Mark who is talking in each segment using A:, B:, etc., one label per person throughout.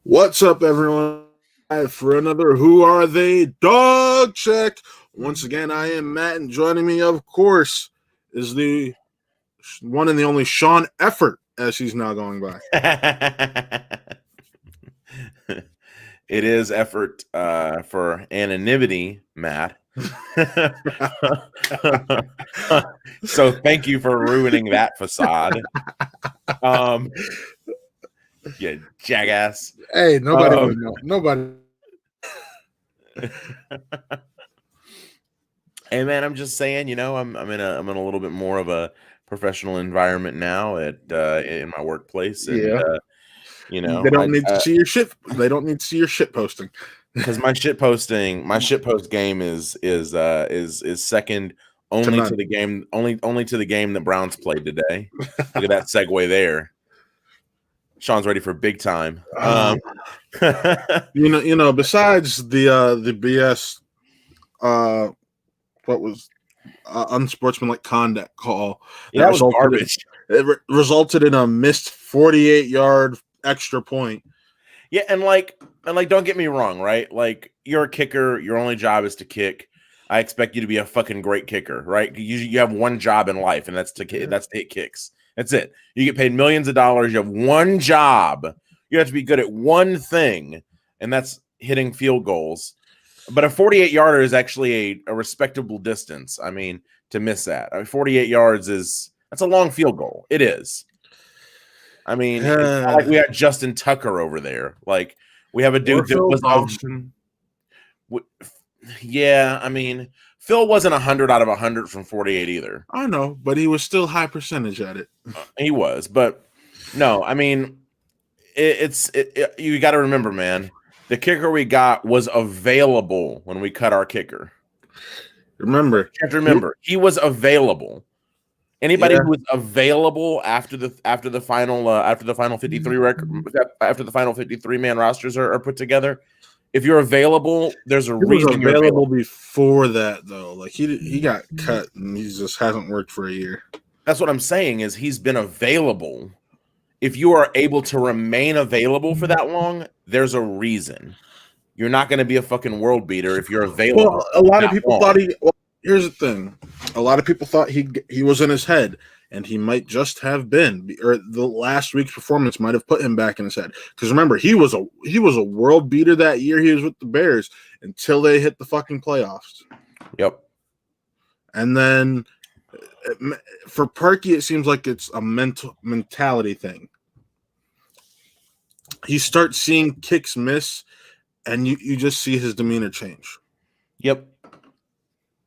A: What's up, everyone? For another Who Are They Dog Check. Once again, I am Matt, and joining me, of course, is the one and the only Sean Effort, as he's now going by.
B: It is effort for anonymity, Matt. So thank you for ruining that facade. Yeah, jackass.
A: Hey, nobody would know. Nobody.
B: Hey man, I'm just saying, I'm in a little bit more of a professional environment now in my workplace, and
A: they don't need to see your shit. They don't need to see your shit posting
B: because my shit post game is second only to the game only to the game that Browns played today. Look at that segue there. Sean's ready for big time.
A: Besides the BS, what was unsportsmanlike conduct call?
B: That was garbage.
A: It resulted in a missed 48-yard extra point.
B: Yeah, and don't get me wrong, right? Like, you're a kicker, your only job is to kick. I expect you to be a fucking great kicker, right? You have one job in life, and that's to hit kicks. That's it. You get paid millions of dollars. You have one job. You have to be good at one thing, and that's hitting field goals. But a 48-yarder is actually a respectable distance. I mean, to miss that. 48 yards that's a long field goal. It is. I mean, it's not like we had Justin Tucker over there. Like, we have a dude that was Austin. Yeah, I mean, Phil wasn't 100 out of 100 from 48 either.
A: I know, but he was still high percentage at it.
B: He was, but no, I mean, you got to remember, man, the kicker we got was available when we cut our kicker.
A: Remember,
B: you have to remember, he was available. Anybody who was available after the final 53 record, after the final 53 man rosters are put together, if you're available, there's a reason
A: you're available. Before that, though, like he got cut and he just hasn't worked for a year.
B: That's what I'm saying, is he's been available. If you are able to remain available for that long, there's a reason. You're not going to be a fucking world beater if you're available.
A: Well, a lot of people thought here's the thing. A lot of people thought he was in his head, and he might just have been, or the last week's performance might have put him back in his head. Because remember, he was a world beater that year. He was with the Bears until they hit the fucking playoffs.
B: Yep.
A: And then for Parkey, it seems like it's a mentality thing. He starts seeing kicks miss, and you just see his demeanor change.
B: Yep.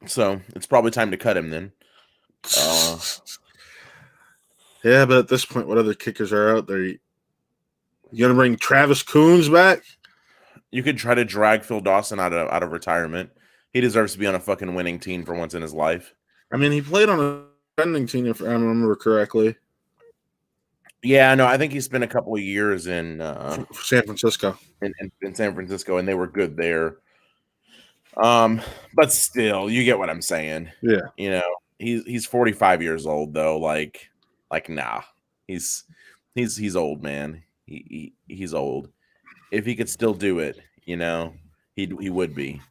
B: So it's probably time to cut him then.
A: Yeah, but at this point, what other kickers are out there? You gonna bring Travis Coons back?
B: You could try to drag Phil Dawson out of retirement. He deserves to be on a fucking winning team for once in his life.
A: I mean, he played on a defending team, if I remember correctly.
B: Yeah, no, I think he spent a couple of years in
A: San Francisco.
B: In San Francisco, and they were good there. But still, you get what I'm saying.
A: Yeah.
B: He's 45 years old though. Like nah. He's old, man. He's old. If he could still do it, he would be.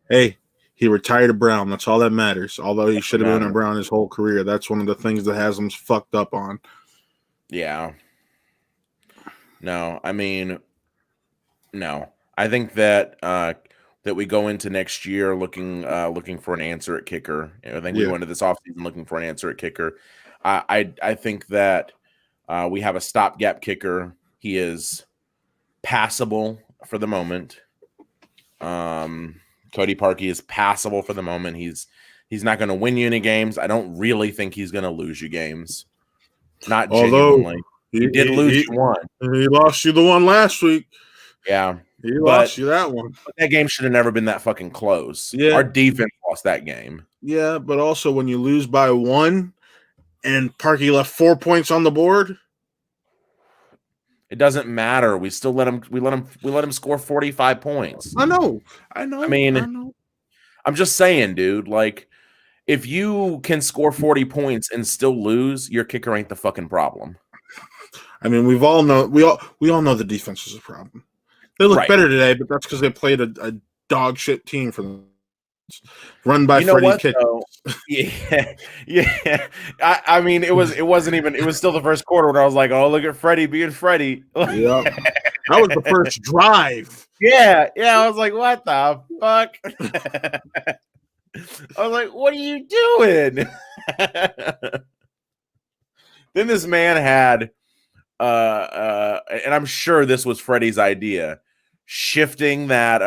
A: Hey, he retired a Brown. That's all that matters. Although he should have been a Brown his whole career. That's one of the things that has him fucked up on.
B: Yeah. No, I mean, no. I think that we go into next year looking for an answer at kicker. I think we go into this offseason looking for an answer at kicker. I think that we have a stopgap kicker. He is passable for the moment. Cody Parkey is passable for the moment. He's not going to win you any games. I don't really think he's going to lose you games. Not genuinely. He did lose you one.
A: He lost you the one last week.
B: Yeah.
A: He lost you that one.
B: That game should have never been that fucking close.
A: Yeah.
B: Our defense lost that game.
A: Yeah, but also when you lose by one and Parkey left 4 points on the board,
B: it doesn't matter. We still let him score 45 points.
A: I know.
B: I mean, I'm just saying, dude, like, if you can score 40 points and still lose, your kicker ain't the fucking problem.
A: I mean, we all know the defense is a problem. They look
B: Right.
A: better today, but that's because they played a dog shit team for them. Run by
B: You know
A: Freddie
B: what
A: Kitchens.
B: though? Yeah, yeah. I mean, it wasn't even. It was still the first quarter when I was like, "Oh, look at Freddie being Freddie."
A: Yeah, that was the first drive.
B: Yeah. I was like, "What the fuck?" I was like, "What are you doing?" Then this man had, and I'm sure this was Freddie's idea, shifting that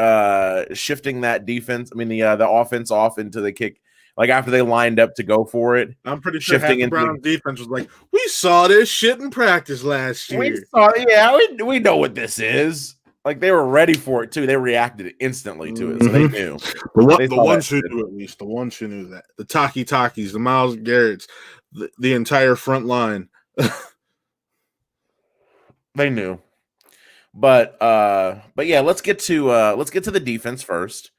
B: defense. I mean, the offense off into the kick, like after they lined up to go for it.
A: I'm pretty sure half
B: Shifting
A: the
B: into
A: Browns defense was like, "We saw this shit in practice last
B: we
A: year."
B: saw, yeah, we know what this is. Like they were ready for it too. They reacted instantly to it, so they knew. They
A: The
B: saw
A: ones
B: that
A: who
B: shit.
A: knew, at least the ones who knew that, the Takis, the Miles Garrett's, the entire front line.
B: They knew. But yeah, let's get to the defense first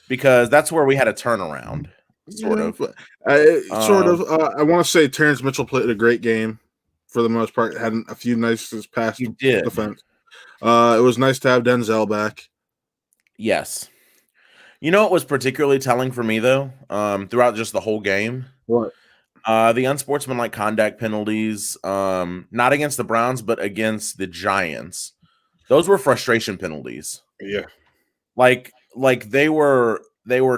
B: because that's where we had a turnaround, sort of.
A: I want to say Terrence Mitchell played a great game for the most part. Had a few nice pass
B: You did.
A: defense. It was nice to have Denzel back.
B: Yes. You know what was particularly telling for me though, throughout just the whole game?
A: What?
B: The unsportsmanlike conduct penalties, not against the Browns, but against the Giants. Those were frustration penalties.
A: Yeah.
B: Like they were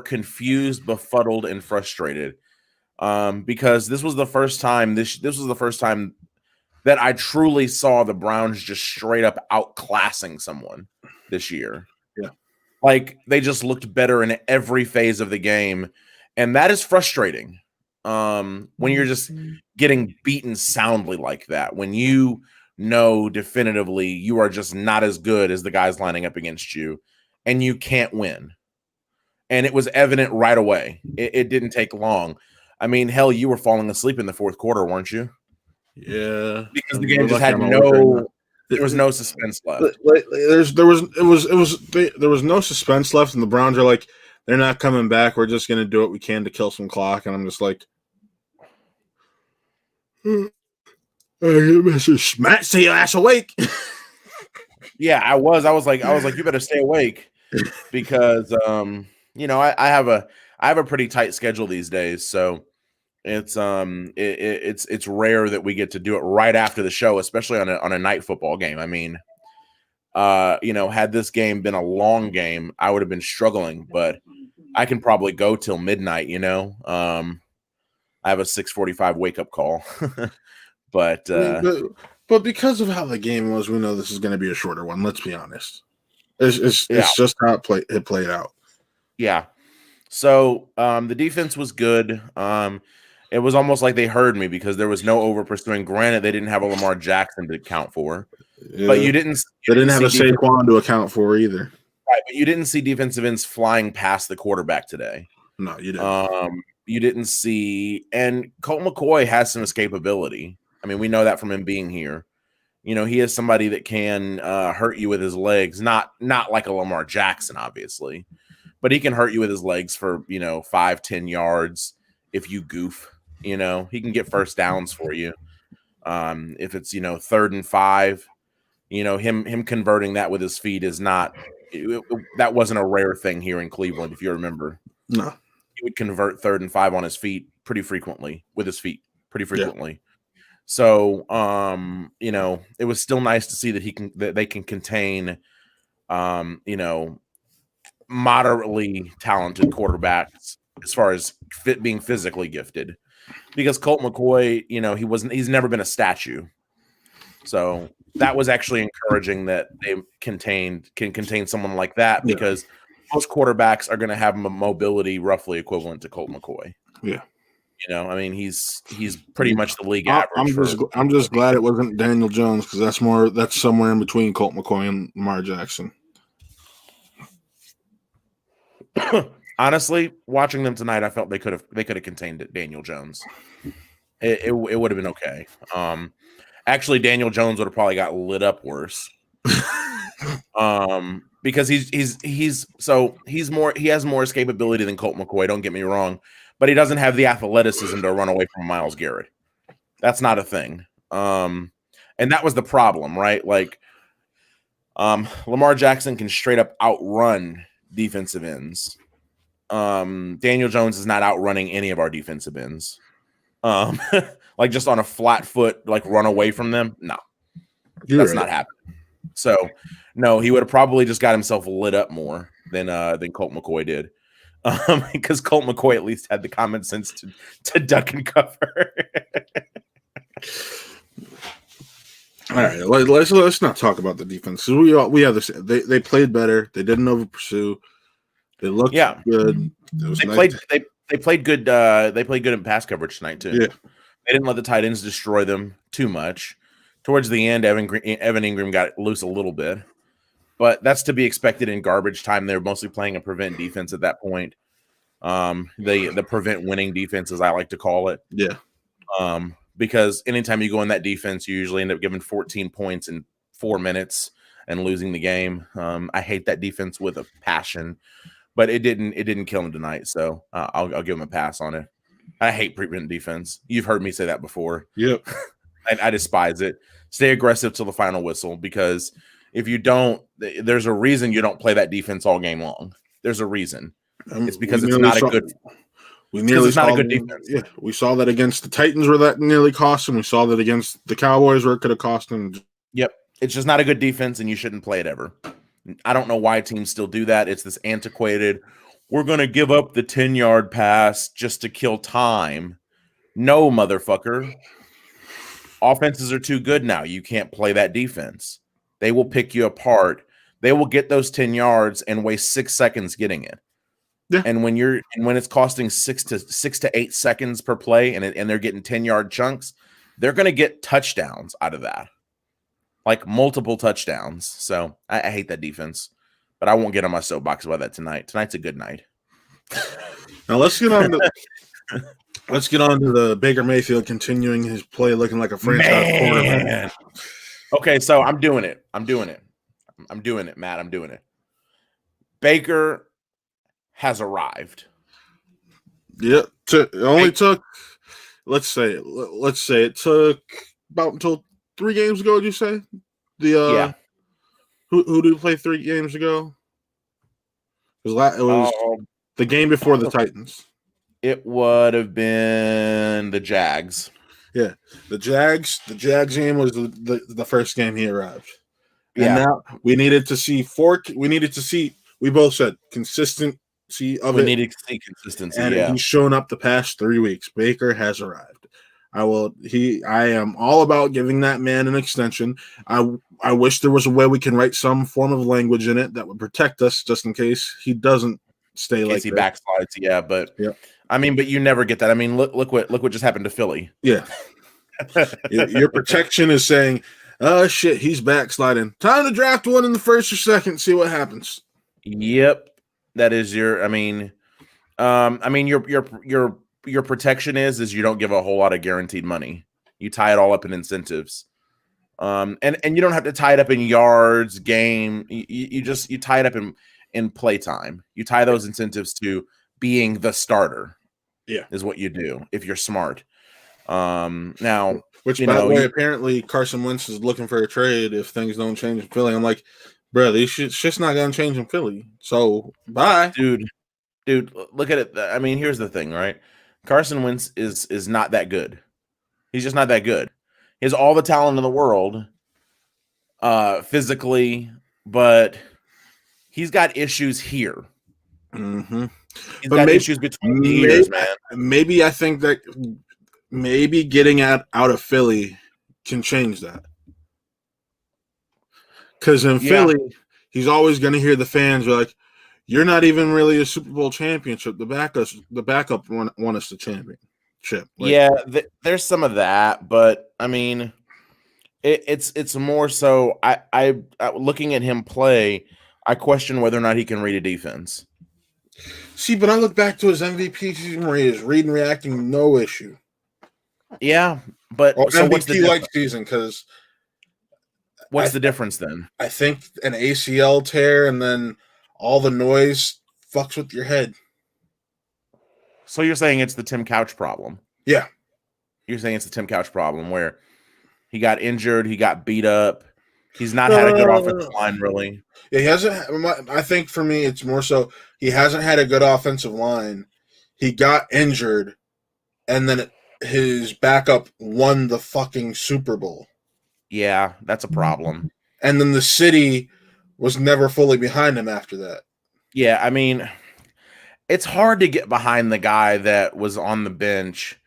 B: confused, befuddled, and frustrated. Because this was the first time this was the first time that I truly saw the Browns just straight up outclassing someone this year.
A: Yeah.
B: Like they just looked better in every phase of the game. And that is frustrating. When you're just getting beaten soundly like that, when you know definitively you are just not as good as the guys lining up against you and you can't win. And it was evident right away. It didn't take long. I mean, hell, you were falling asleep in the fourth quarter, weren't you?
A: Yeah.
B: Because the game just had there was no suspense left.
A: There was no suspense left, and the Browns are like, they're not coming back. We're just going to do what we can to kill some clock. And I'm just like, Matt, stay your ass awake.
B: Yeah, I was like, you better stay awake because I have a pretty tight schedule these days, so it's rare that we get to do it right after the show, especially on a night football game. I mean, had this game been a long game, I would have been struggling, but I can probably go till midnight, I have a 6:45 wake up call. but
A: because of how the game was, we know this is going to be a shorter one. Let's be honest. It's just how it played out.
B: Yeah. So the defense was good. It was almost like they heard me because there was no over pursuing. Granted, they didn't have a Lamar Jackson to account for, but they didn't
A: have a Saquon to account for either.
B: Right, but you didn't see defensive ends flying past the quarterback today.
A: No, you didn't.
B: You didn't see, and Colt McCoy has some escapability. I mean, we know that from him being here. He is somebody that can hurt you with his legs, not like a Lamar Jackson, obviously, but he can hurt you with his legs for 5-10 yards if you goof. He can get first downs for you. If it's 3rd and 5, him converting that with his feet is not. That wasn't a rare thing here in Cleveland, if you remember.
A: No,
B: he would convert 3rd and 5 on his feet pretty frequently with his feet pretty frequently. Yeah. So, it was still nice to see that they can contain, moderately talented quarterbacks as far as being physically gifted, because Colt McCoy, he's never been a statue. So that was actually encouraging that they can contain someone like that, because most quarterbacks are going to have a mobility roughly equivalent to Colt McCoy.
A: Yeah.
B: I mean, he's pretty much the league average.
A: I'm just glad it wasn't Daniel Jones, because that's somewhere in between Colt McCoy and Lamar Jackson.
B: Honestly, watching them tonight, I felt they could have contained Daniel Jones. It would have been okay. Actually, Daniel Jones would have probably got lit up worse. Because he has more escapability than Colt McCoy. Don't get me wrong, but he doesn't have the athleticism to run away from Myles Garrett. That's not a thing. And that was the problem, right? Like, Lamar Jackson can straight up outrun defensive ends. Daniel Jones is not outrunning any of our defensive ends. Like just on a flat foot, like run away from them. No, that's not happening. So, no, he would have probably just got himself lit up more than Colt McCoy did, because Colt McCoy at least had the common sense to duck and cover.
A: All right, let's not talk about the defense. We have this. They played better. They didn't over pursue. They looked good.
B: They played good. They played good in pass coverage tonight too.
A: Yeah.
B: They didn't let the tight ends destroy them too much. Towards the end, Evan Ingram got loose a little bit, but that's to be expected in garbage time. They were mostly playing a prevent defense at that point. The prevent winning defense, as I like to call it.
A: Yeah.
B: Because anytime you go in that defense, you usually end up giving 14 points in 4 minutes and losing the game. I hate that defense with a passion, but it didn't kill him tonight. So I'll give him a pass on it. I hate prevent defense. You've heard me say that before.
A: Yep.
B: I despise it. Stay aggressive till the final whistle, because if you don't, there's a reason you don't play that defense all game long. There's a reason. It's because it's not a good.
A: It's not a good defense. Yeah, we saw that against the Titans where that nearly cost them. We saw that against the Cowboys where it could have cost them.
B: Yep, it's just not a good defense, and you shouldn't play it ever. I don't know why teams still do that. It's this antiquated, we're going to give up the 10-yard pass just to kill time. No, motherfucker. Offenses are too good now. You can't play that defense. They will pick you apart. They will get those 10 yards and waste 6 seconds getting it. Yeah. And when it's costing 6 to 8 seconds per play and they're getting 10-yard chunks, they're going to get touchdowns out of that. Like multiple touchdowns. So I hate that defense. But I won't get on my soapbox about that tonight. Tonight's a good night.
A: Now let's get on to the Baker Mayfield continuing his play looking like a franchise quarterback.
B: Okay, so I'm doing it, Matt. I'm doing it. Baker has arrived.
A: Yeah, let's say it took about until 3 games ago. Did you say Who did we play 3 games ago? It was the game before the Titans.
B: It would have been the Jags.
A: Yeah, the Jags game was the first game he arrived. And now we needed to see we both said consistency of it.
B: We needed to see consistency,
A: and he's shown up the past 3 weeks. Baker has arrived. I am all about giving that man an extension. I wish there was a way we can write some form of language in it that would protect us just in case he doesn't stay like
B: he backslides. Yeah, but I mean, but you never get that. I mean, look what just happened to Philly.
A: Yeah. Your protection is saying, oh shit, he's backsliding. Time to draft one in the first or second, see what happens.
B: Yep. That is your your protection is you don't give a whole lot of guaranteed money. You tie it all up in incentives. And you don't have to tie it up in yards, game. You tie it up in play time. You tie those incentives to being the starter.
A: Yeah.
B: Is what you do if you're smart. Now,
A: which by the way, apparently Carson Wentz is looking for a trade if things don't change in Philly. I'm like, bro, this shit's not gonna change in Philly. So bye.
B: Dude, look at it. I mean, here's the thing, right? Carson Wentz is not that good. He's just not that good. He has all the talent in the world, physically, but he's got issues here.
A: Mm-hmm.
B: He's got issues between the ears, man.
A: Maybe I think that getting out of Philly can change that. Because in Philly, he's always going to hear the fans are like, "You're not even really a Super Bowl championship. The backup won us the championship." Like,
B: there's some of that, but I mean, it's more so. I looking at him play, I question whether or not he can read a defense.
A: See, but I look back to his MVP season where he is reading, reacting, no issue.
B: Yeah, but
A: so MVP what's the season? Because
B: what's the difference then?
A: I think an ACL tear and then all the noise fucks with your head.
B: So you're saying it's the Tim Couch problem?
A: Yeah.
B: You're saying it's the Tim Couch problem where he got injured, he got beat up, He's not
A: No,
B: had
A: no,
B: a good
A: no, no,
B: offensive
A: no.
B: line, really.
A: Yeah, he hasn't. I think for me, it's more so he hasn't had a good offensive line. He got injured, and then his backup won the fucking Super Bowl.
B: Yeah, that's a problem.
A: And then the city was never fully behind him after that.
B: Yeah, I mean, it's hard to get behind the guy that was on the bench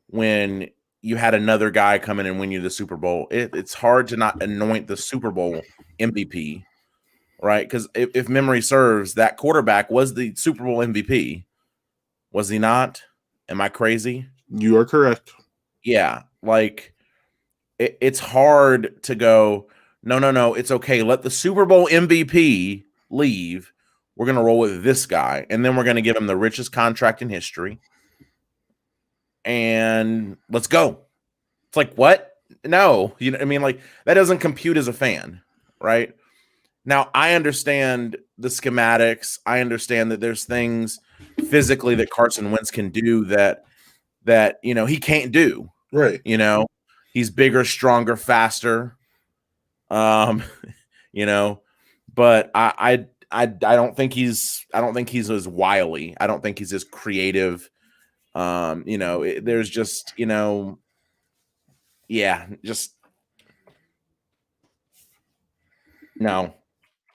B: when you had another guy come in and win you the Super Bowl. It's hard to not anoint the Super Bowl MVP, right? Because if memory serves, that quarterback was the Super Bowl MVP. Was he not? Am I crazy?
A: You are correct.
B: Yeah, like it's hard to go, no, it's okay. Let the Super Bowl MVP leave. We're going to roll with this guy, and then we're going to give him the richest contract in history. And let's go. It's like, what? No, you know what I mean? Like, that doesn't compute as a fan, right? Now, I understand the schematics. I understand that there's things physically that Carson Wentz can do that he can't do.
A: Right.
B: He's bigger, stronger, faster. Um, but I don't think he's as wily. I don't think he's as creative. There's just, just no.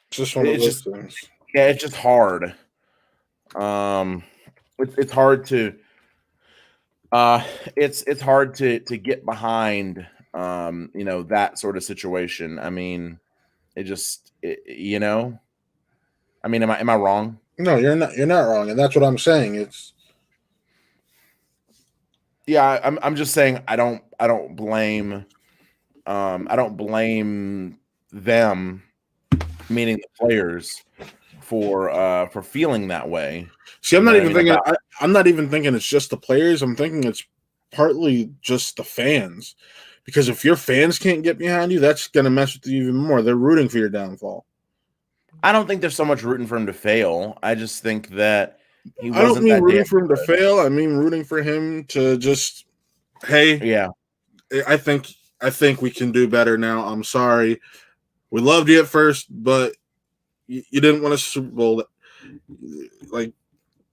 A: It's just one of those things.
B: Yeah, it's just hard. It's hard to it's hard to get behind that sort of situation. I mean, I mean, am I wrong?
A: No, you're not wrong, and that's what I'm saying.
B: I'm just saying I don't blame them, meaning the players, for feeling that way.
A: See, I'm not even thinking. I'm not even thinking it's just the players. I'm thinking it's partly just the fans, because if your fans can't get behind you, that's going to mess with you even more. They're rooting for your downfall.
B: I don't think there's so much rooting for him to fail. I just think that he wasn't.
A: I don't mean rooting for him
B: good.
A: to fail. I mean rooting for him to just, hey,
B: yeah.
A: I think we can do better now. I'm sorry. We loved you at first, but you didn't win a Super Bowl. Like,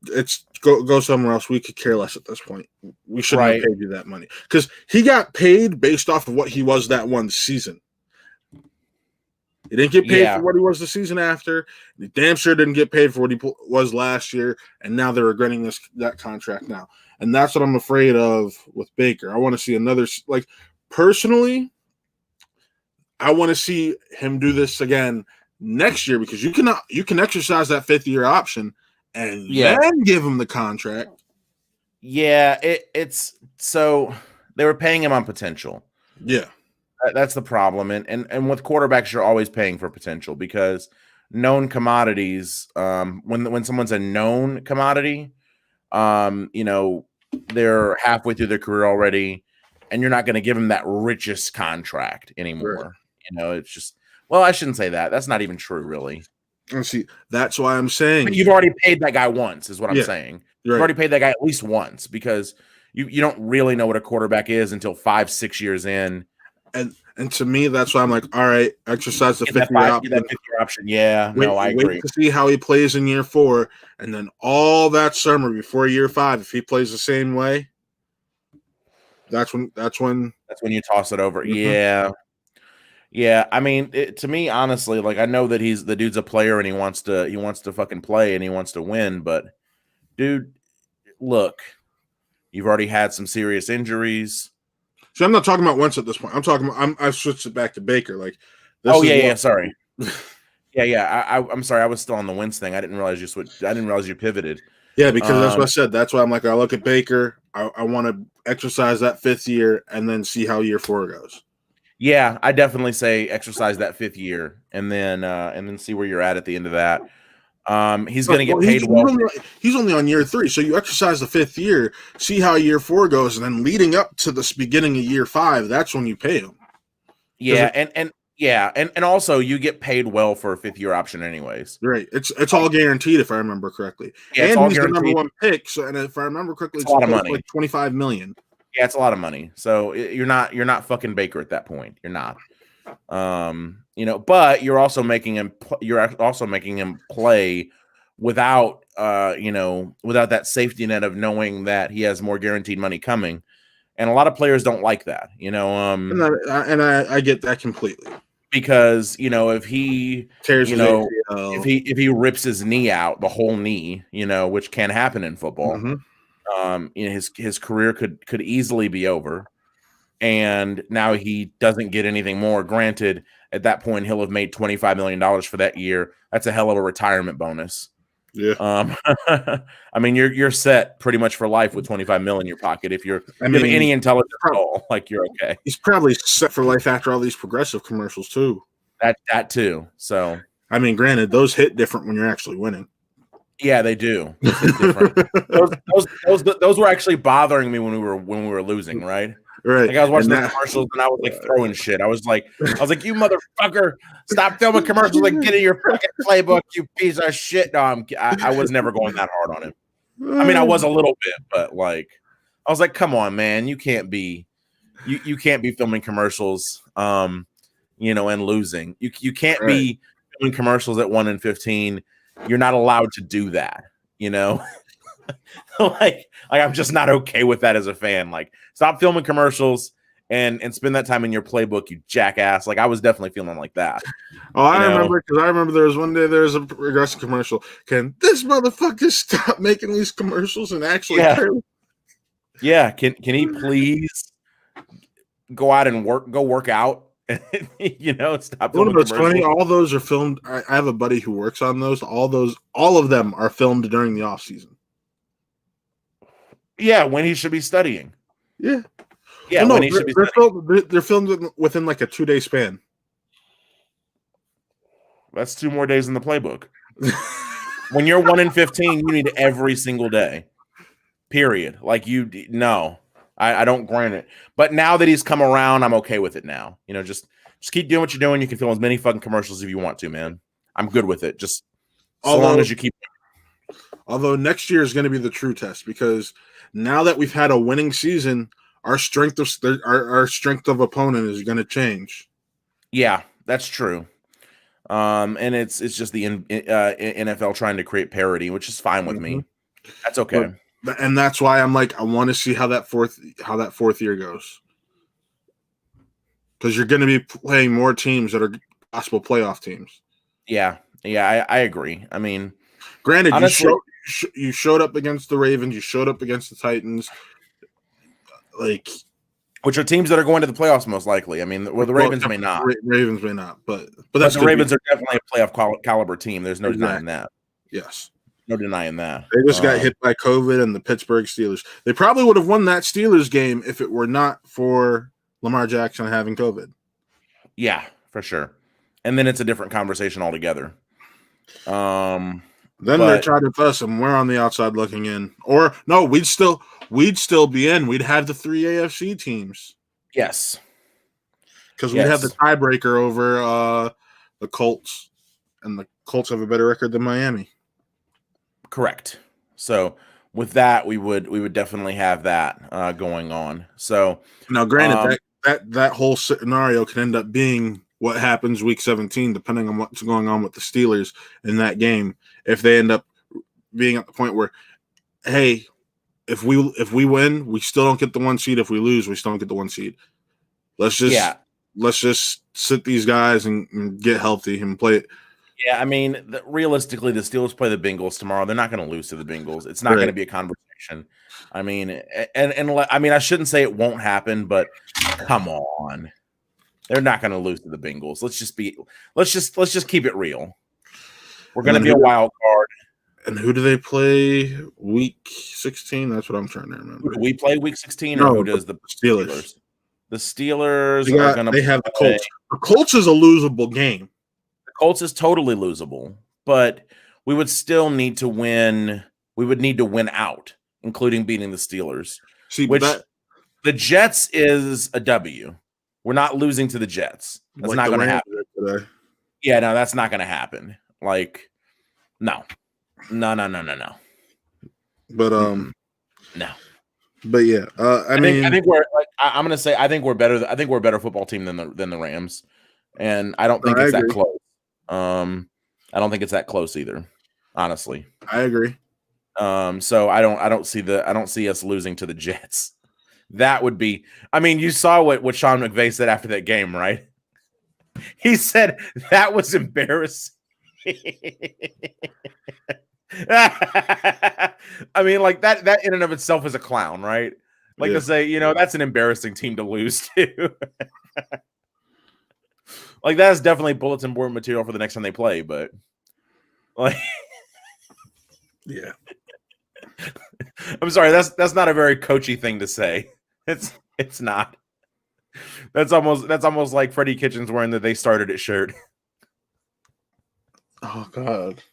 A: it's go somewhere else. We could care less at this point. We shouldn't have paid you that money, because he got paid based off of what he was that one season. He didn't get paid for what he was the season after. He damn sure didn't get paid for what he was last year, and now they're regretting that contract now. And that's what I'm afraid of with Baker. I want to see another, like, personally, I want to see him do this again next year, because you can exercise that 5th-year option and then give him the contract.
B: Yeah, it's so they were paying him on potential.
A: Yeah.
B: That's the problem. And with quarterbacks, you're always paying for potential, because known commodities, when someone's a known commodity, they're halfway through their career already, and you're not going to give them that richest contract anymore. Right. It's just, well, I shouldn't say that. That's not even true, really.
A: And see, that's why I'm saying,
B: but you've already paid that guy once, is what I'm saying. You've already paid that guy at least once, because you don't really know what a quarterback is until 5-6 years in.
A: And to me, that's why I'm like, all right, exercise the 5th-year
B: option. Yeah, I agree.
A: Wait to see how he plays in year 4, and then all that summer before year 5, if he plays the same way, that's when
B: you toss it over. Mm-hmm. Yeah. I mean, to me, honestly, like, I know that the dude's a player and he wants to fucking play and he wants to win, but dude, look, you've already had some serious injuries.
A: So I'm not talking about Wentz at this point. I'm talking about, I've switched it back to Baker. Like,
B: sorry. I'm sorry. I was still on the Wentz thing. I didn't realize you switched. I didn't realize you pivoted.
A: Yeah, because that's what I said. That's why I'm like, I look at Baker. I want to exercise that 5th year and then see how year 4 goes.
B: Yeah, I definitely say exercise that 5th year and then see where you're at the end of that. He's going to get paid well.
A: He's only on year 3, so you exercise the 5th year, see how year 4 goes, and then leading up to this beginning of year 5, that's when you pay him.
B: Yeah, and also you get paid well for a 5th-year option, anyways.
A: Right, it's all guaranteed if I remember correctly. Yeah, and he's the number 1 pick, so, and if I remember correctly,
B: it's a lot of money,
A: like $25 million.
B: Yeah, it's a lot of money. So you're not fucking Baker at that point. You're not. but you're also making him play without without that safety net of knowing that he has more guaranteed money coming. And a lot of players don't like that,
A: and I get that completely.
B: Because if he
A: tears his
B: ACL. if he rips his knee out, the whole knee, which can happen in football, his career could easily be over. And now he doesn't get anything more. Granted, at that point he'll have made $25 million for that year. That's a hell of a retirement bonus.
A: Yeah.
B: I mean, you're set pretty much for life with 25 mil in your pocket. If you have any intelligence at all, like, you're okay.
A: He's probably set for life after all these Progressive commercials too.
B: That too. So,
A: I mean, granted, those hit different when you're actually winning.
B: Yeah, they do. Those hit different. those were actually bothering me when we were losing, right?
A: Right.
B: Like, I was watching the commercials and I was like throwing shit. I was like, you motherfucker, stop filming commercials and get in your fucking playbook, you piece of shit. No, I was never going that hard on him. I mean, I was a little bit, but like, I was like, come on, man, you can't be filming commercials, and losing. You can't be filming commercials at 1-15. You're not allowed to do that, like I'm just not okay with that as a fan. Like, stop filming commercials and spend that time in your playbook, you jackass. Like, I was definitely feeling like that.
A: Oh, I remember, because I remember there was one day there was a Progressive commercial. Can this motherfucker stop making these commercials and actually
B: Yeah, can he please go out and work out? Stop.
A: It's funny. All those are filmed. I have a buddy who works on those. All of them are filmed during the off season.
B: Yeah, when he should be studying.
A: Yeah.
B: Yeah, when he should be studying.
A: They're filmed within like a 2-day span. That's
B: 2 more days in the playbook. When you're 1-15, you need every single day. Period. Like, I don't grant it. But now that he's come around, I'm okay with it now. Just keep doing what you're doing. You can film as many fucking commercials if you want to, man. I'm good with it. Just so long as you keep.
A: Although next year is going to be the true test, because now that we've had a winning season, our strength of opponent is going to change.
B: Yeah, that's true. And it's just the NFL trying to create parity, which is fine with me. That's okay.
A: And that's why I'm like, I want to see how that fourth year goes, because you're going to be playing more teams that are possible playoff teams.
B: Yeah, I agree. I mean,
A: granted, honestly, you showed up against the Ravens, you showed up against the Titans,
B: which are teams that are going to the playoffs most likely. I mean, the Ravens may not.
A: Ravens may not, but
B: the Ravens are definitely a playoff caliber team. There's no denying that.
A: Yes.
B: No denying that.
A: They just got hit by COVID and the Pittsburgh Steelers. They probably would have won that Steelers game if it were not for Lamar Jackson having COVID.
B: Yeah, for sure. And then it's a different conversation altogether.
A: Then they tried to fuss and we're on the outside looking in. Or no, we'd still be in. We'd have the 3 AFC teams.
B: Yes.
A: Because we'd have the tiebreaker over the Colts. And the Colts have a better record than Miami.
B: Correct. So with that, we would definitely have that going on. So
A: now, granted, that whole scenario can end up being what happens week 17, depending on what's going on with the Steelers in that game. If they end up being at the point where, hey, if we win, we still don't get the 1 seed. If we lose, we still don't get the 1 seed. Let's just sit these guys and get healthy and play it.
B: Yeah, I mean, realistically, the Steelers play the Bengals tomorrow. They're not going to lose to the Bengals. It's not going to be a conversation. I mean, and I mean, I shouldn't say it won't happen, but come on, they're not going to lose to the Bengals. Let's just keep it real. We're going to be a wild card.
A: And who do they play week 16? That's what I'm trying to remember.
B: Who do we play week 16, or who does the
A: Steelers?
B: The Steelers are going to.
A: They have the Colts. The Colts is a losable game.
B: Colts is totally losable, but we would still need to win. We would need to win out, including beating the Steelers. The Jets is a W. We're not losing to the Jets. That's not going to happen. Yeah, no, that's not going to happen. Like, no.
A: But
B: no.
A: But yeah, I think
B: we're like, I'm going to say I think we're better. I think we're a better football team than the Rams. and I don't think
A: I
B: it's that
A: agree.
B: close. I don't think it's that close either, honestly.
A: I agree.
B: So I don't see us losing to the Jets. That would be. I mean, you saw what Sean McVay said after that game, right? He said that was embarrassing. I mean, like that in and of itself is a clown, right? Like to say, that's an embarrassing team to lose to. Like that is definitely bulletin board material for the next time they play, but like
A: yeah.
B: I'm sorry, that's not a very coachy thing to say. It's not. That's almost like Freddie Kitchens wearing the "They Started It" shirt.
A: Oh God.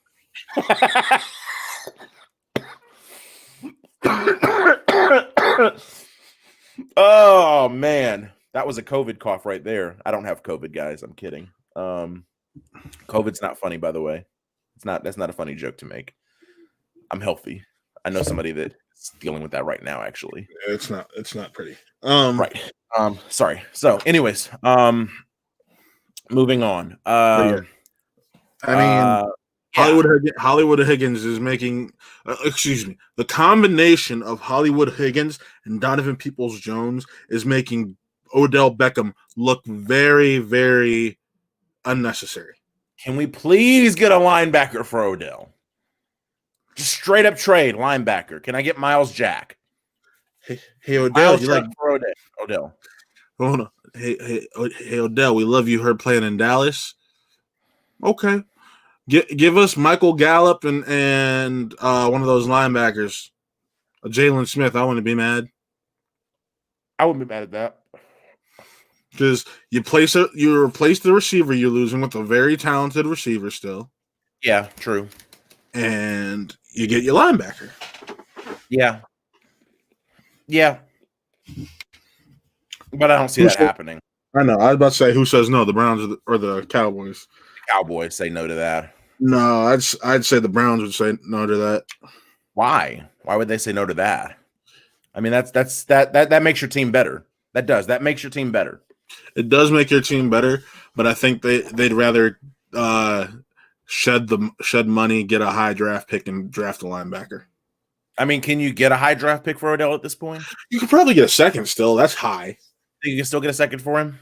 B: Oh man, that was a COVID cough right there. I don't have COVID, guys. I'm kidding. COVID's not funny, by the way. That's not a funny joke to make. I'm healthy. I know somebody that's dealing with that right now, actually.
A: It's not pretty.
B: Right. Sorry. So, anyways, moving on.
A: Hollywood Higgins is making. Excuse me. The combination of Hollywood Higgins and Donovan Peoples-Jones is making Odell Beckham look very, very unnecessary.
B: Can we please get a linebacker for Odell? Just straight up trade linebacker. Can I get Miles Jack?
A: Hey Odell,
B: Miles Jack for Odell.
A: Hold on. Hey Odell, we love you heard playing in Dallas. Okay. Give us Michael Gallup and one of those linebackers. Jalen Smith, I wouldn't be mad.
B: I wouldn't be mad at that.
A: Because you replace the receiver you're losing with a very talented receiver still.
B: Yeah, true.
A: And you get your linebacker.
B: Yeah. Yeah. But I don't see that happening.
A: I know. I was about to say, who says no? The Browns or the Cowboys?
B: The Cowboys say no to that.
A: No, I'd say the Browns would say no to that.
B: Why? Why would they say no to that? I mean, that makes your team better. That makes your team better.
A: It does make your team better, but I think they'd rather shed money, get a high draft pick, and draft a linebacker.
B: I mean, can you get a high draft pick for Odell at this point?
A: You could probably get a second still. That's high.
B: You can still get a second for him?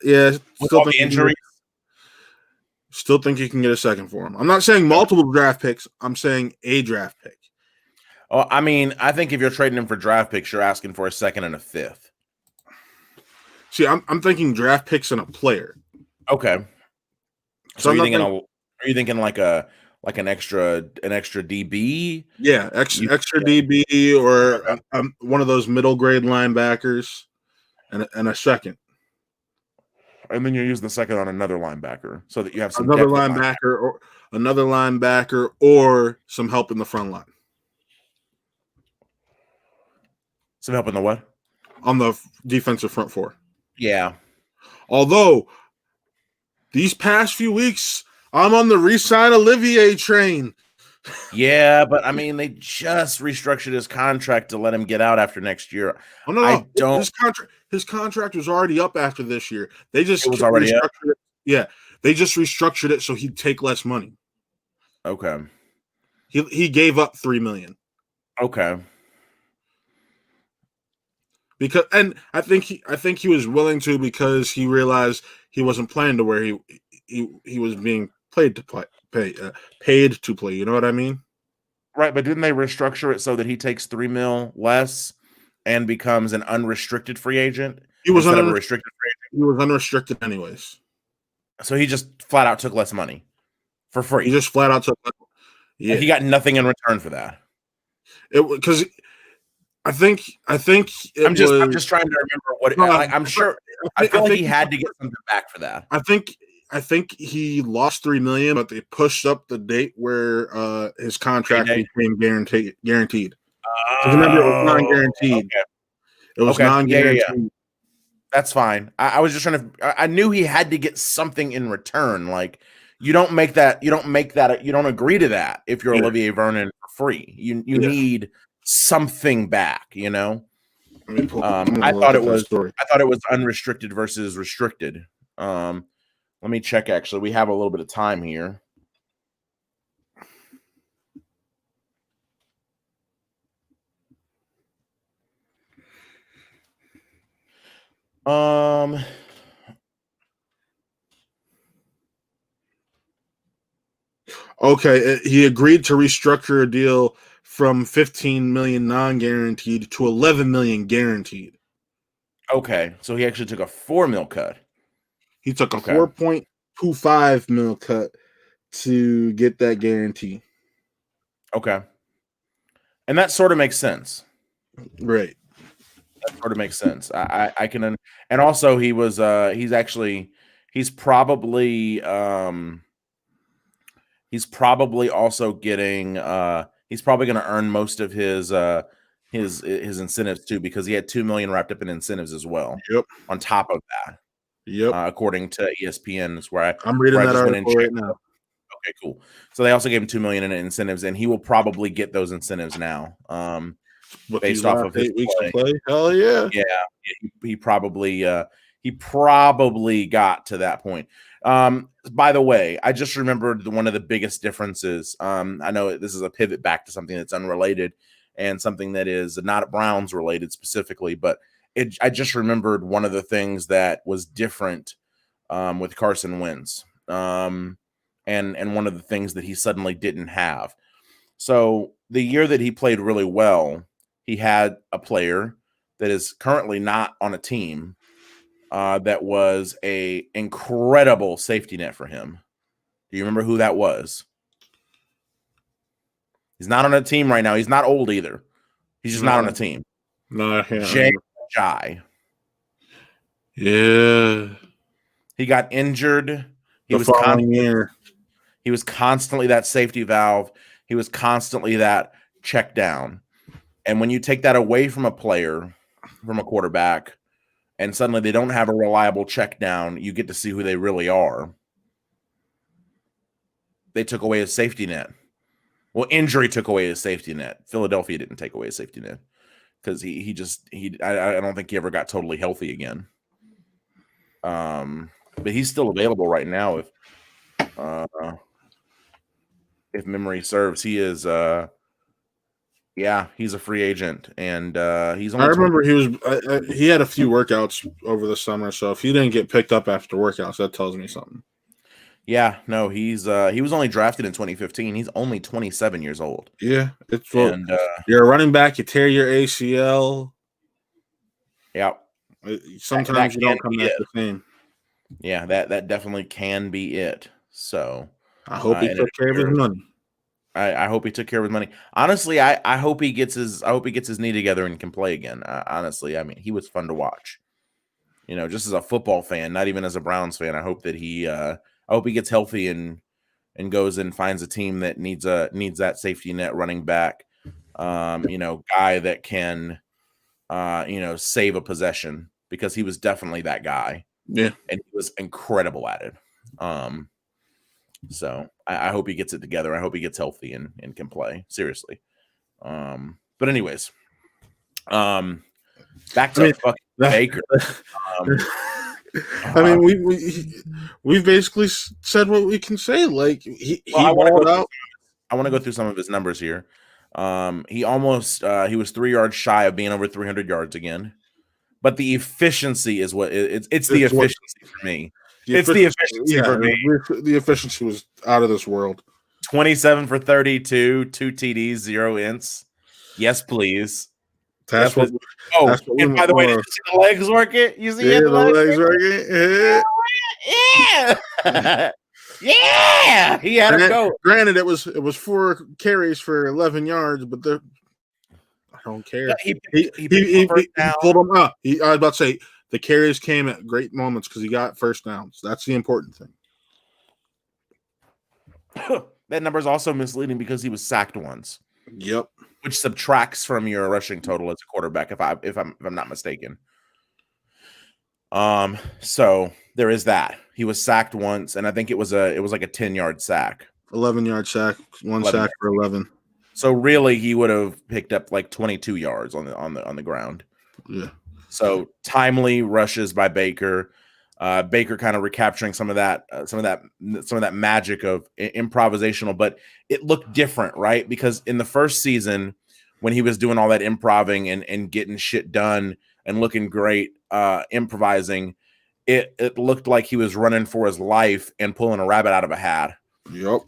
A: Yeah.
B: With all the injuries?
A: Still think you can get a second for him. I'm not saying multiple draft picks. I'm saying a draft pick.
B: Oh, I mean, I think if you're trading him for draft picks, you're asking for a second and a fifth.
A: See, I'm thinking draft picks and a player.
B: Okay. So are you thinking like an extra DB?
A: Yeah, extra DB or one of those middle grade linebackers and a second.
B: And then you use the second on another linebacker so that you have some
A: another linebacker or some help in the front line.
B: Some help in the what?
A: On the defensive front four.
B: Yeah.
A: Although these past few weeks, I'm on the re-sign Olivier train.
B: Yeah, but I mean, they just restructured his contract to let him get out after next year.
A: Oh, no. His contract was already up after this year. They just restructured it. Yeah, they just restructured it so he'd take less money.
B: Okay.
A: He gave up $3 million.
B: Okay.
A: Because I think he was willing to because he realized he wasn't playing to where he was being paid to play. You know what I mean?
B: Right, but didn't they restructure it so that he takes $3 million less and becomes an unrestricted free agent?
A: He was
B: a restricted free agent.
A: He was unrestricted anyways.
B: So he just flat out took less money for free.
A: He just flat out took.
B: Yeah, and he got nothing in return for that.
A: Because I think
B: I'm just trying to remember what. I'm sure. I feel like he had to get something back for that.
A: I think he lost $3 million, but they pushed up the date where his contract became guaranteed. Remember, it was non-guaranteed.
B: Okay.
A: It was non-guaranteed.
B: Yeah. That's fine. I was just trying to. I knew he had to get something in return. Like you don't make that. You don't agree to that if you're Olivier Vernon for free. You need something back. You know. I thought it was unrestricted versus restricted. Let me check. Actually, we have a little bit of time here.
A: Okay, he agreed to restructure a deal from 15 million non-guaranteed to 11 million guaranteed.
B: Okay, so he actually took a $4 million cut.
A: He took a 4.25 mil cut to get that guarantee.
B: Okay, and that sort of makes sense.
A: Right.
B: That sort of makes sense. I can, and also he's probably also getting he's probably going to earn most of his incentives too, because he had $2 million wrapped up in incentives as well.
A: Yep.
B: On top of that.
A: Yep.
B: According to ESPN, is where
A: I'm reading that article right now.
B: Okay, cool. So they also gave him $2 million in incentives, and he will probably get those incentives now. Based off of his
A: 8 weeks to play. Hell yeah.
B: Yeah, he probably got to that point. By the way, I just remembered one of the biggest differences. I know this is a pivot back to something that's unrelated and something that is not Browns related specifically, but I just remembered one of the things that was different with Carson Wentz, and one of the things that he suddenly didn't have. So the year that he played really well, he had a player that is currently not on a team that was a incredible safety net for him. Do you remember who that was? He's not on a team right now. He's not old either. He's just not on a team.
A: No, I can't.
B: Jai.
A: Yeah.
B: He got injured. He was constantly that safety valve. He was constantly that check down. And when you take that away from a player, from a quarterback, and suddenly they don't have a reliable check down, you get to see who they really are. They took away his safety net. Well, injury took away his safety net. Philadelphia didn't take away his safety net because I don't think he ever got totally healthy again. But he's still available right now if memory serves. He is he's a free agent, and he's only.
A: I remember he had a few workouts over the summer, so if he didn't get picked up after workouts, that tells me something.
B: Yeah, no, he was only drafted in 2015. He's only 27 years old.
A: Yeah, you're a running back. You tear your ACL.
B: Yeah,
A: sometimes you don't come back the same.
B: Yeah, that definitely can be it. So
A: I hope he took care of his money.
B: I hope he took care of his money. Honestly, I hope he gets his knee together and can play again. Honestly, I mean, he was fun to watch. Just as a football fan, not even as a Browns fan. I hope that I hope he gets healthy and goes and finds a team that needs that safety net running back. Guy that can save a possession, because he was definitely that guy.
A: Yeah,
B: and he was incredible at it. So I hope he gets it together. I hope he gets healthy and can play, seriously. But anyways, back to fucking Baker.
A: I mean, we've basically said what we can say. Like I want
B: to go through some of his numbers here. He was 3 yards shy of being over 300 yards again, but the efficiency is what it's the efficiency for me. It's the efficiency for me.
A: The efficiency was out of this world.
B: 27 for 32, 2 TDs, 0 ints. Yes, please.
A: And by
B: the way, did you see the legs working? You see the legs working? Yeah. Yeah. He had a go.
A: Granted, it was 4 carries for 11 yards, but I don't care. He pulled them up. I was about to say, the carries came at great moments because he got first downs. That's the important thing.
B: That number is also misleading because he was sacked once.
A: Yep.
B: Which subtracts from your rushing total as a quarterback, if I'm not mistaken. So there is that. He was sacked once, and I think it was like a 10-yard sack.
A: 11-yard sack, one sack for 11.
B: So really, he would have picked up like 22 yards on the ground.
A: Yeah.
B: So timely rushes by Baker. Baker kind of recapturing some of that magic of improvisational, but it looked different, right? Because in the first season, when he was doing all that improving and getting shit done and looking great, improvising, it looked like he was running for his life and pulling a rabbit out of a hat.
A: Yep.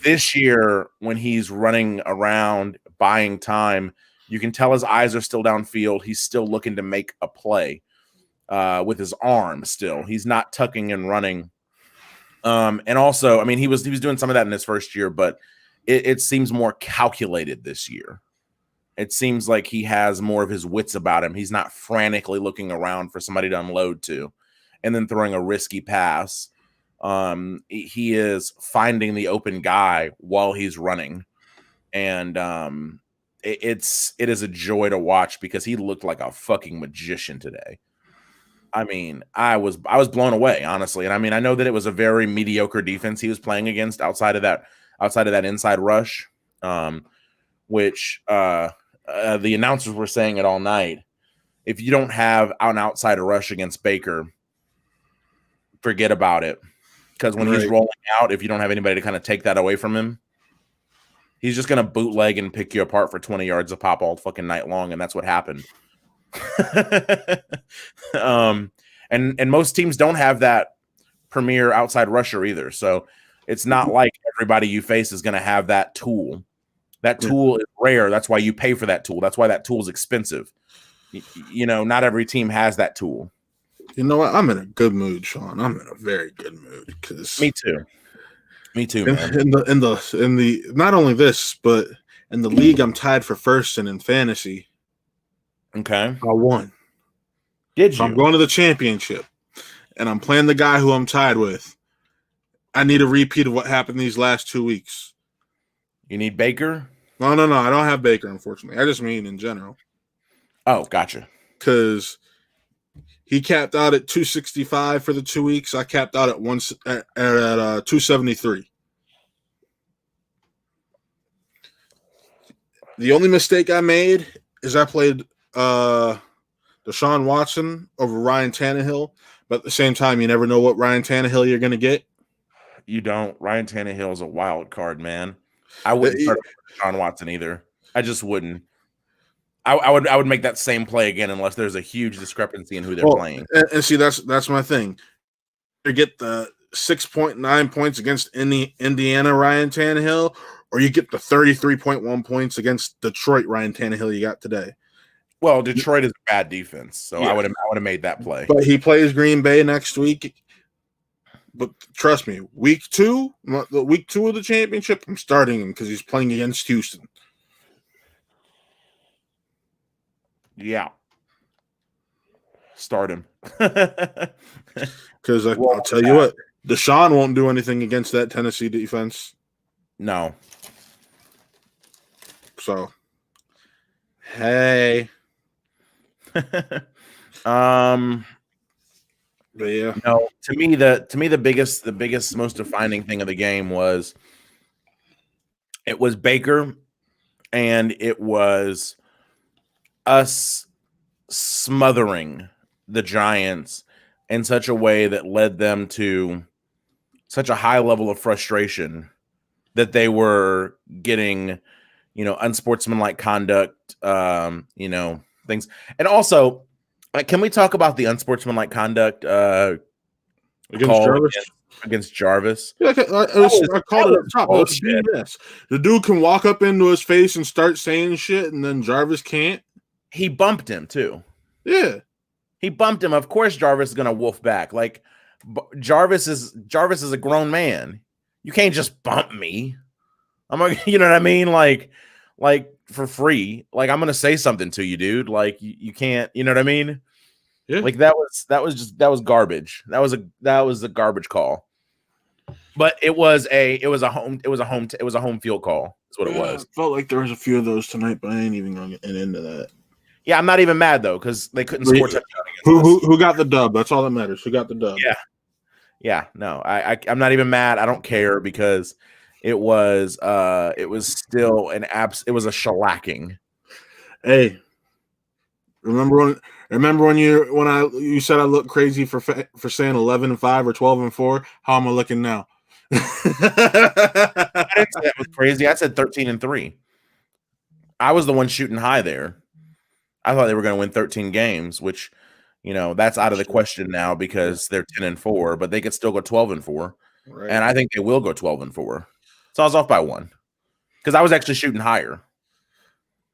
B: This year, when he's running around buying time, you can tell his eyes are still downfield. He's still looking to make a play with his arm still. He's not tucking and running. And also, I mean, he was doing some of that in his first year, but it seems more calculated this year. It seems like he has more of his wits about him. He's not frantically looking around for somebody to unload to and then throwing a risky pass. He is finding the open guy while he's running. And it is a joy to watch because he looked like a fucking magician today. I mean, I was blown away, honestly. And I mean, I know that it was a very mediocre defense he was playing against outside of that inside rush, which the announcers were saying it all night. If you don't have an outside rush against Baker, forget about it. Because when he's rolling out, if you don't have anybody to kind of take that away from him, he's just going to bootleg and pick you apart for 20 yards a pop all fucking night long. And that's what happened. And most teams don't have that premier outside rusher either. So it's not like everybody you face is going to have that tool. That tool is rare. That's why you pay for that tool. That's why that tool is expensive. You know, not every team has that tool.
A: You know what? I'm in a good mood, Sean. I'm in a very good mood because
B: me too, man.
A: In the not only this, but in the league, I'm tied for first and in fantasy.
B: Okay,
A: I won.
B: Did you?
A: So I'm going to the championship, and I'm playing the guy who I'm tied with. I need a repeat of what happened these last 2 weeks.
B: You need Baker?
A: No. I don't have Baker, unfortunately. I just mean in general.
B: Oh, gotcha.
A: Because he capped out at 265 for the 2 weeks. I capped out at 273. The only mistake I made is I played Deshaun Watson over Ryan Tannehill, but at the same time, you never know what Ryan Tannehill you're going to get.
B: You don't. Ryan Tannehill is a wild card, man. I wouldn't start Deshaun Watson either. I just wouldn't. I would make that same play again unless there's a huge discrepancy in who they're playing.
A: And see, that's my thing. You get the 6.9 points against Indiana Ryan Tannehill, or you get the 33.1 points against Detroit Ryan Tannehill you got today.
B: Well, Detroit is a bad defense, so yeah. I would have made that play.
A: But he plays Green Bay next week. But trust me, week two of the championship, I'm starting him because he's playing against Houston.
B: Yeah. Start him.
A: Because I'll tell you what, Deshaun won't do anything against that Tennessee defense.
B: No.
A: So, hey.
B: But yeah. No, to me the biggest most defining thing of the game was Baker, and it was us smothering the Giants in such a way that led them to such a high level of frustration that they were getting, unsportsmanlike conduct, things. And also, can we talk about the unsportsmanlike conduct against Jarvis?
A: Yeah, I called it up top. The dude can walk up into his face and start saying shit, and then Jarvis can't.
B: He bumped him too.
A: Yeah,
B: he bumped him. Of course, Jarvis is gonna wolf back. Like Jarvis is a grown man. You can't just bump me. I'm like, you know what I mean? Like for free. Like I'm gonna say something to you, dude. Like you can't. You know what I mean? Yeah. Like that was garbage. That was a garbage call. But it was a home field call. Is what it was.
A: I felt like there was a few of those tonight, but I ain't even gonna get into that.
B: Yeah, I'm not even mad though because they couldn't score touchdown
A: against us. Who got the dub? That's all that matters. Who got the dub?
B: Yeah. No, I'm not even mad. I don't care because it was still it was a shellacking.
A: Hey, remember Remember when you said I look crazy for saying 11-5 or 12-4? How am I looking now?
B: I didn't say that was crazy. I said 13-3. I was the one shooting high there. I thought they were going to win 13 games, which, that's out of the question now because they're 10-4, but they could still go 12-4. Right. And I think they will go 12-4. So I was off by 1 because I was actually shooting higher.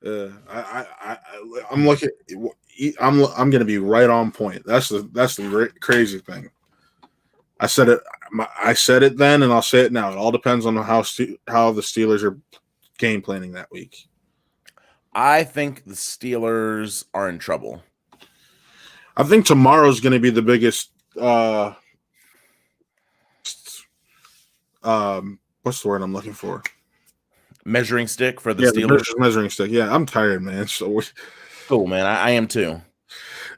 A: I'm looking. I'm going to be right on point. That's the great, crazy thing. I said it then, and I'll say it now. It all depends on how the Steelers are game planning that week.
B: I think the Steelers are in trouble.
A: I think tomorrow's going to be the biggest. What's the word I'm looking for?
B: Measuring stick for the Steelers.
A: Measuring stick. Yeah, I'm tired, man. So
B: cool, man. I am too.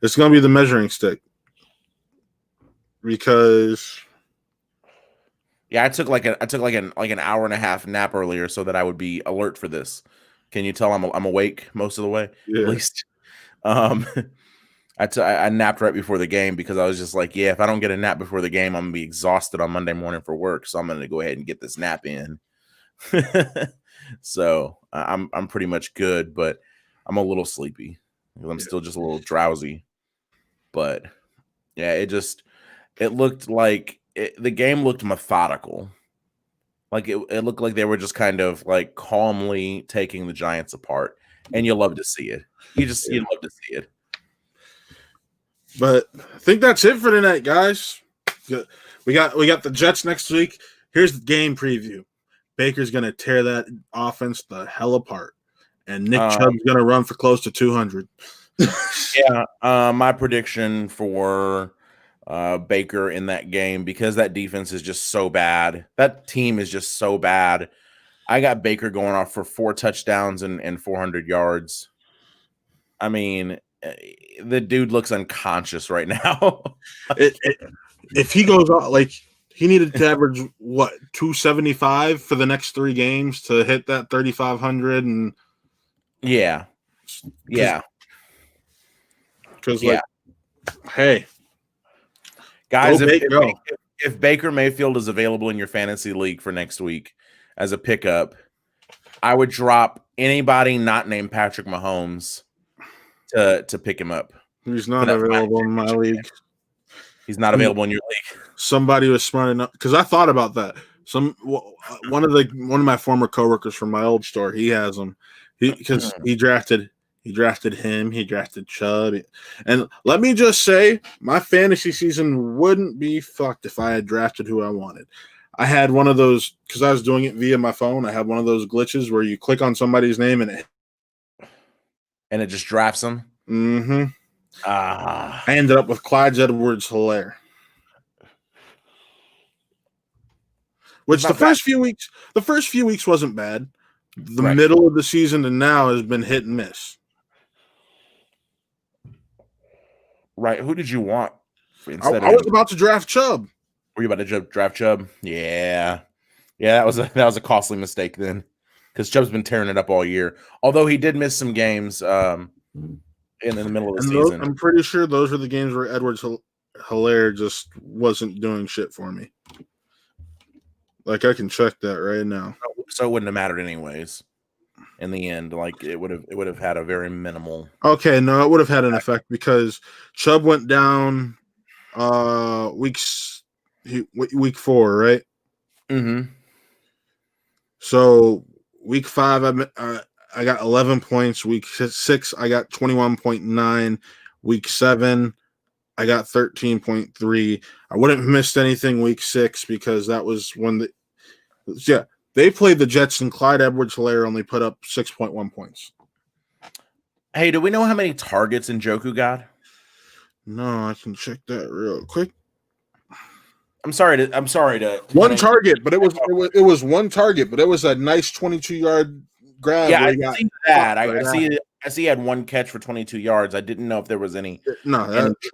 A: It's going to be the measuring stick because.
B: Yeah, I took like an hour and a half nap earlier so that I would be alert for this. Can you tell I'm awake most of the way?
A: Yeah.
B: At least. I napped right before the game because I was just like, yeah, if I don't get a nap before the game, I'm gonna be exhausted on Monday morning for work. So I'm gonna go ahead and get this nap in. So I'm pretty much good, but I'm a little sleepy because I'm still just a little drowsy. But yeah, it looked like the game looked methodical. Like it looked like they were just kind of like calmly taking the Giants apart, and you love to see it. You love to see it.
A: But I think that's it for tonight, guys. We got the Jets next week. Here's the game preview. Baker's gonna tear that offense the hell apart, and Nick Chubb's gonna run for close to 200.
B: Yeah, my prediction for Baker in that game, because that defense is just so bad. That team is just so bad. I got Baker going off for 4 touchdowns and 400 yards. I mean, the dude looks unconscious right now.
A: If he goes out, like, he needed to average, 275 for the next 3 games to hit that 3,500. And
B: yeah.
A: Because, hey.
B: Guys, if Baker Mayfield is available in your fantasy league for next week as a pickup, I would drop anybody not named Patrick Mahomes to pick him up.
A: He's not available in my league.
B: He's not available in your league.
A: Somebody was smart enough, because I thought about that. One of my former coworkers from my old store, he has him. Because he drafted him, he drafted Chubb. And let me just say, my fantasy season wouldn't be fucked if I had drafted who I wanted. I had one of those, because I was doing it via my phone, I had one of those glitches where you click on somebody's name and
B: it just drafts them?
A: Mm-hmm. I ended up with Clyde Edwards-Helaire. Which the first few weeks wasn't bad. The middle of the season to now has been hit and miss.
B: Right. Who did you want?
A: I was about to draft Chubb.
B: Were you about to draft Chubb? Yeah. Yeah, that was a costly mistake then, because Chubb's been tearing it up all year. Although he did miss some games in the middle of the season.
A: I'm pretty sure those are the games where Edwards-Helaire just wasn't doing shit for me. Like, I can check that right now.
B: So it wouldn't have mattered anyways. In the end, like it would have had a very minimal.
A: Okay, no, it would have had an effect because Chubb went down week 4, right?
B: Mm-hmm.
A: So week 5, I got 11 points. Week 6, I got 21.9. Week 7, I got 13.3. I wouldn't have missed anything week 6 because that was when they played the Jets, and Clyde Edwards-Helaire only put up 6.1 points.
B: Hey, do we know how many targets Njoku got?
A: No, I can check that real quick.
B: I'm sorry to
A: one target, but it was one target, but it was a nice 22-yard grab.
B: Yeah, I see that. I see he had 1 catch for 22 yards. I didn't know if there was any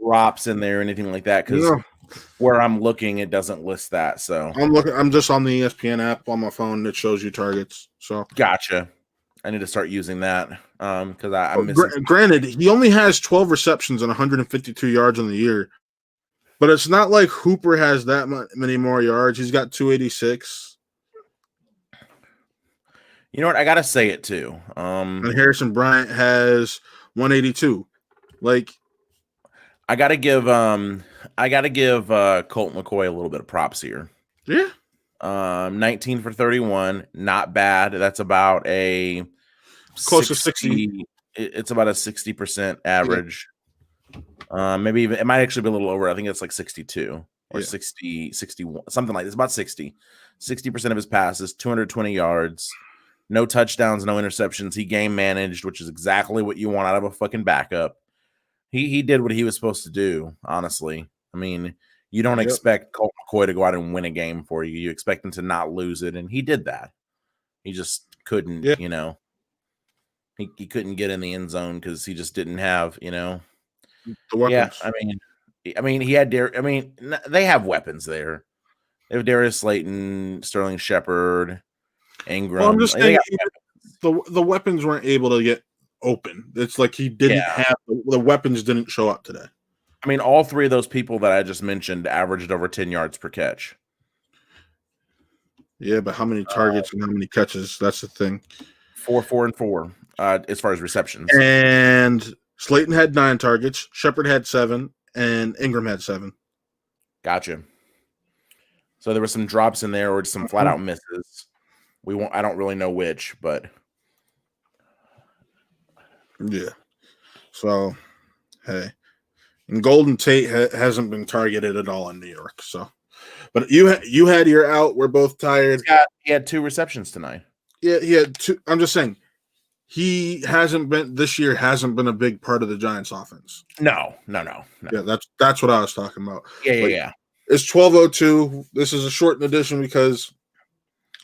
B: drops in there or anything like that, because where I'm looking, it doesn't list that. So
A: I'm just on the ESPN app on my phone that shows you targets. So
B: gotcha. I need to start using that because I'm missing.
A: Granted, he only has 12 receptions and 152 yards on the year, but it's not like Hooper has that many more yards. He's got 286.
B: You know what? I gotta say it too.
A: And Harrison Bryant has 182. Like,
B: I gotta give Colt McCoy a little bit of props here.
A: Yeah.
B: 19 for 31, not bad. That's about a
A: close to 60.
B: It's about a 60% average. Maybe even it might actually be a little over. I think it's like 62 or 60, 61, something like this. About 60% of his passes, 220 yards, no touchdowns, no interceptions. He game managed, which is exactly what you want out of a fucking backup. He did what he was supposed to do, honestly. I mean, you don't expect Colt McCoy to go out and win a game for you. You expect him to not lose it, and he did that. He just couldn't, you know. He couldn't get in the end zone because he just didn't have, you know.
A: The weapons.
B: Yeah, I mean, he had they have weapons there. They have Darius Slayton, Sterling Shepard, Ingram.
A: Well, I'm just saying the weapons weren't able to get open. It's like he didn't have the weapons didn't show up today.
B: I mean, all three of those people that I just mentioned averaged over 10 yards per catch.
A: Yeah, but how many targets and how many catches? That's the thing.
B: 4, 4, and 4 as far as receptions.
A: And Slayton had 9 targets, Shepard had 7, and Ingram had 7.
B: Gotcha. So there were some drops in there or some flat out misses. I don't really know which, but
A: yeah. So, hey. And Golden Tate hasn't been targeted at all in New York. So, but you had your out. We're both tired.
B: He had 2 receptions tonight.
A: Yeah, he had 2. I'm just saying, he hasn't been this year. Hasn't been a big part of the Giants' offense.
B: No.
A: Yeah, that's what I was talking about.
B: Yeah.
A: It's 12:02. This is a shortened edition because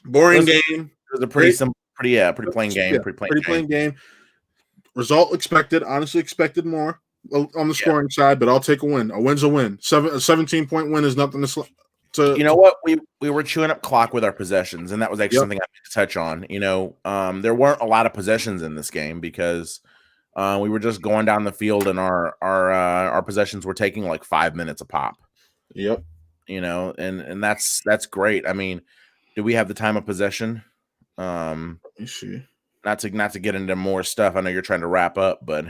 A: boring game.
B: It was a pretty plain game.
A: Yeah, pretty plain game. Result expected. Honestly, expected more on the scoring side, but I'll take a win. A win's a win. A 17-point win is nothing to.
B: You know what? We were chewing up clock with our possessions, and that was actually something I meant to touch on. You know, there weren't a lot of possessions in this game because we were just going down the field, and our possessions were taking like 5 minutes a pop.
A: Yep.
B: You know, and that's great. I mean, do we have the time of possession?
A: Let me see.
B: Not to get into more stuff. I know you're trying to wrap up, but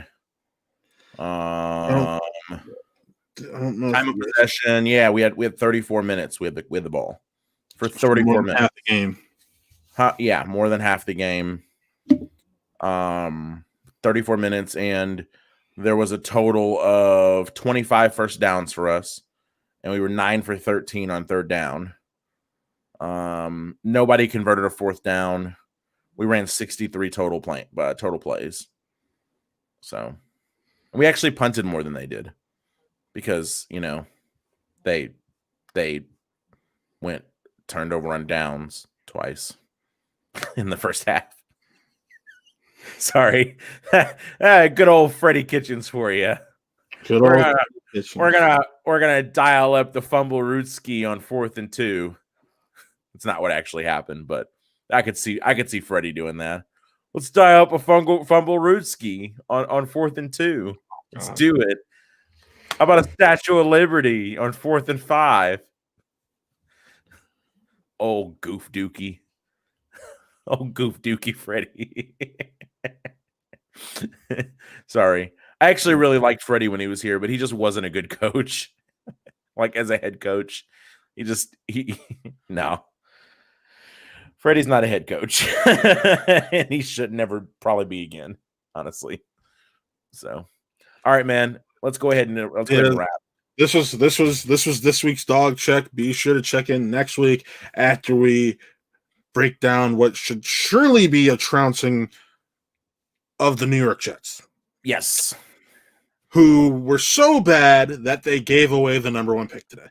A: I don't know.
B: Time of possession. Yeah, we had 34 minutes with the ball for 34 minutes.
A: Half the game.
B: Yeah, more than half the game. 34 minutes, and there was a total of 25 first downs for us, and we were 9 for 13 on third down. Nobody converted a fourth down. We ran 63 total plays. So we actually punted more than they did because, you know, they turned over on downs twice in the first half. Sorry. Good old Freddie Kitchens for you. We're gonna dial up the fumble root ski on 4th and 2. It's not what actually happened, but I could see Freddie doing that. Let's dial up a fumble root ski on 4th and 2. Let's do it. How about a Statue of Liberty on 4th and 5? Oh, Goof Dookie. Oh, Goof Dookie Freddie. Sorry. I actually really liked Freddie when he was here, but he just wasn't a good coach. Like as a head coach. No. Freddie's not a head coach. And he should never probably be again, honestly. So, all right, man. Let's go ahead and wrap.
A: This was this week's dog check. Be sure to check in next week after we break down what should surely be a trouncing of the New York Jets.
B: Yes.
A: Who were so bad that they gave away the number 1 pick today.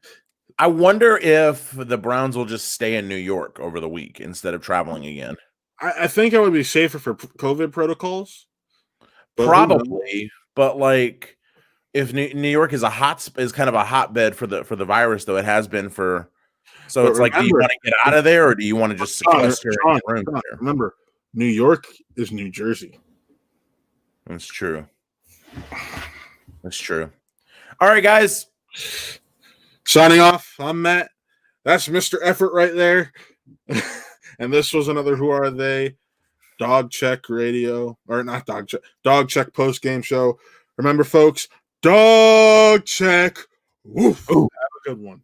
B: I wonder if the Browns will just stay in New York over the week instead of traveling again.
A: I think it would be safer for COVID protocols.
B: Probably, but like if New York is kind of a hotbed for the virus, though it has been for. So but it's remember, like, do you want to get out of there, or do you want to just sequester?
A: Remember, New York is New Jersey.
B: That's true. That's true. All right, guys.
A: Signing off. I'm Matt. That's Mr. Effort right there. And this was another Who Are They? Dog Check Radio. Or not Dog Check. Dog Check post-game show. Remember, folks, Dog Check. Woof. Have a good one.